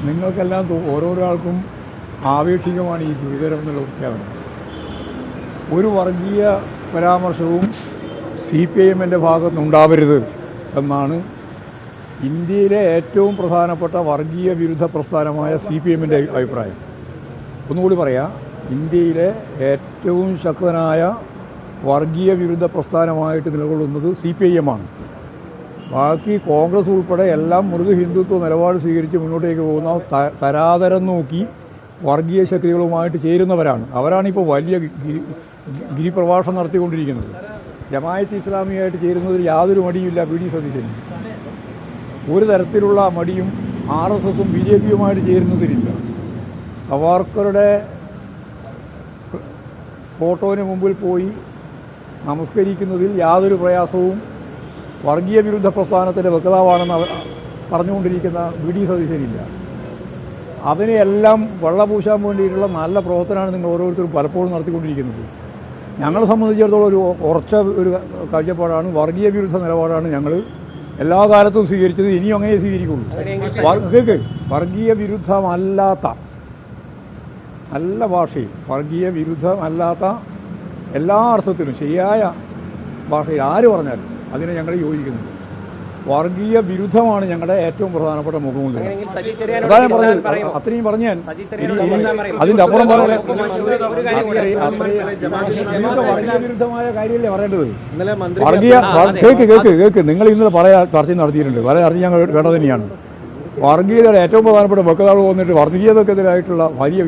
നിങ്ങൾക്കെല്ലാം ഓരോരോ ആൾക്കും ആവേശികമാണ് ഈ ഗുരുതരം എന്നുള്ള പ്രഖ്യാപനം. ഒരു വർഗീയ പരാമർശവും CPIMൻ്റെ ഭാഗത്തുനിന്നുണ്ടാവരുത് എന്നാണ് ഇന്ത്യയിലെ ഏറ്റവും പ്രധാനപ്പെട്ട വർഗീയ വിരുദ്ധ പ്രസ്ഥാനമായ CPIMൻ്റെ അഭിപ്രായം. ഒന്നുകൂടി പറയാം, ഇന്ത്യയിലെ ഏറ്റവും ശക്തനായ വർഗീയ വിരുദ്ധ പ്രസ്ഥാനമായിട്ട് നിലകൊള്ളുന്നത് CPIM ആണ്. ബാക്കി കോൺഗ്രസ് ഉൾപ്പെടെ എല്ലാം മൃദു ഹിന്ദുത്വ നിലപാട് സ്വീകരിച്ച് മുന്നോട്ടേക്ക് പോകുന്ന തരാതരം നോക്കി വർഗീയ ശക്തികളുമായിട്ട് ചേരുന്നവരാണ്. അവരാണിപ്പോൾ വലിയ ഗിരിപ്രഭാഷണം നടത്തിക്കൊണ്ടിരിക്കുന്നത്. ജമാഅത്ത് ഇസ്ലാമിയായിട്ട് ചേരുന്നതിൽ യാതൊരു മടിയുമില്ല PD സതീശന്. ഒരു തരത്തിലുള്ള മടിയും RSSും BJPയുമായിട്ട് ചേരുന്നതിലില്ല. സവാർക്കറുടെ ഫോട്ടോന് മുമ്പിൽ പോയി നമസ്കരിക്കുന്നതിൽ യാതൊരു പ്രയാസവും വർഗീയ വിരുദ്ധ പ്രസ്ഥാനത്തിൻ്റെ വക്താവാണെന്ന് പറഞ്ഞുകൊണ്ടിരിക്കുന്ന PD സതീശനില്ല. അതിനെയെല്ലാം വെള്ളപൂശാൻ വേണ്ടിയിട്ടുള്ള നല്ല പ്രവർത്തനമാണ് നിങ്ങൾ ഓരോരുത്തരും പലപ്പോഴും നടത്തിക്കൊണ്ടിരിക്കുന്നത്. ഞങ്ങളെ സംബന്ധിച്ചിടത്തോളം ഒരു ഉറച്ച ഒരു കാഴ്ചപ്പാടാണ്, വർഗീയ വിരുദ്ധ നിലപാടാണ് ഞങ്ങൾ എല്ലാ കാലത്തും സ്വീകരിച്ചത്, ഇനിയും അങ്ങനെ സ്വീകരിക്കുള്ളൂ. വർഗീയ വിരുദ്ധമല്ലാത്ത നല്ല ഭാഷയിൽ, വർഗീയ വിരുദ്ധമല്ലാത്ത എല്ലാ അർത്ഥത്തിലും ശരിയായ ഭാഷയിൽ ആര് പറഞ്ഞാലും അതിനെ ഞങ്ങൾ യോജിക്കുന്നു. വർഗീയ വിരുദ്ധമാണ് ഞങ്ങളുടെ ഏറ്റവും പ്രധാനപ്പെട്ട മുഖമുദ്ര. അതാണ് പറഞ്ഞത്. അത്രയും പറഞ്ഞു ഞാൻ. അതിൻ്റെ അപ്പുറം പറഞ്ഞ വർഗീയ വിരുദ്ധമായ കാര്യമല്ലേ പറയേണ്ടത്? കേക്ക് നിങ്ങൾ ഇന്നലെ ചർച്ച നടത്തിയിട്ടുണ്ട്. വളരെ അറിഞ്ഞ് ഞങ്ങൾ വേണ്ട തന്നെയാണ്. വർഗീയതയുടെ ഏറ്റവും പ്രധാനപ്പെട്ട വക്താവ് വന്നിട്ട് വർഗീയതക്കെതിരായിട്ടുള്ള വലിയ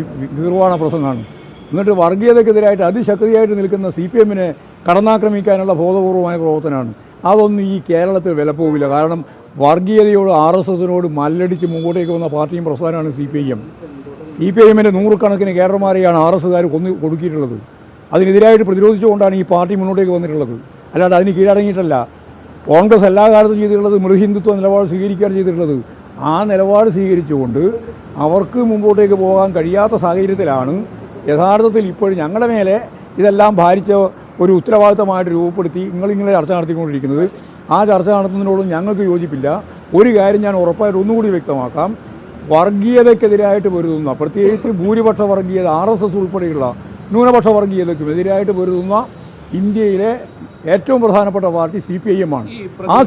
നിർവ്വാണ പ്രസംഗമാണ്. എന്നിട്ട് വർഗീയതക്കെതിരായിട്ട് അതിശക്തിയായിട്ട് നിൽക്കുന്ന CPIMനെ കടന്നാക്രമിക്കാനുള്ള ബോധപൂർവമായ പ്രവർത്തനമാണ്. അതൊന്നും ഈ കേരളത്തിൽ വിലപ്പോവില്ല. കാരണം വർഗീയതയോട് RSSനോട് മല്ലടിച്ച് മുമ്പോട്ടേക്ക് വന്ന പാർട്ടിയും പ്രസ്ഥാനമാണ് CPIM. CPIMൻ്റെ നൂറുകണക്കിന് കേഡർമാരെയാണ് RSSകാർ കൊടുക്കിയിട്ടുള്ളത്. അതിനെതിരായിട്ട് പ്രതിരോധിച്ചുകൊണ്ടാണ് ഈ പാർട്ടി മുന്നോട്ടേക്ക് വന്നിട്ടുള്ളത്. അല്ലാണ്ട് അതിന് കീഴടങ്ങിയിട്ടല്ല. കോൺഗ്രസ് എല്ലാ കാലത്തും ചെയ്തിട്ടുള്ളത് മൃഹിന്ദുത്വ നിലപാട് സ്വീകരിക്കുകയാണ് ചെയ്തിട്ടുള്ളത്. ആ നിലപാട് സ്വീകരിച്ചുകൊണ്ട് അവർക്ക് മുമ്പോട്ടേക്ക് പോകാൻ കഴിയാത്ത സാഹചര്യത്തിലാണ് യഥാർത്ഥത്തിൽ ഇപ്പോഴും ഞങ്ങളുടെ മേലെ ഇതെല്ലാം ഭാരിച്ച ഒരു ഉത്തരവാദിത്തമായിട്ട് രൂപപ്പെടുത്തി നിങ്ങളിങ്ങനെ ചർച്ച നടത്തിക്കൊണ്ടിരിക്കുന്നത്. ആ ചർച്ച നടത്തുന്നതിനോടും ഞങ്ങൾക്ക് യോജിപ്പില്ല. ഒരു കാര്യം ഞാൻ ഉറപ്പായിട്ട് ഒന്നുകൂടി വ്യക്തമാക്കാം. വർഗീയതയ്ക്കെതിരായിട്ട് പൊരുതുന്ന, പ്രത്യേകിച്ച് ഭൂരിപക്ഷ വർഗീയത RSS ഉൾപ്പെടെയുള്ള ന്യൂനപക്ഷ വർഗീയതയ്ക്കും എതിരായിട്ട് പൊരുതുന്ന ഇന്ത്യയിലെ ഏറ്റവും പ്രധാനപ്പെട്ട പാർട്ടി CPIM ആണ്. ആ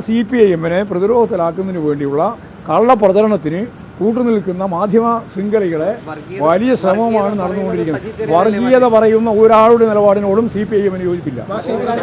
CPIMനെ പ്രതിരോധത്തിലാക്കുന്നതിന് വേണ്ടിയുള്ള കള്ളപ്രചരണത്തിന് കൂട്ടുനിൽക്കുന്ന മാധ്യമ ശൃംഖലകളെ വലിയ ശ്രമമാണ് നടന്നുകൊണ്ടിരിക്കുന്നത്. വർഗീയത പറയുന്ന ഒരാളുടെ നിലപാടിനോടും CPIMന് യോജിപ്പില്ല.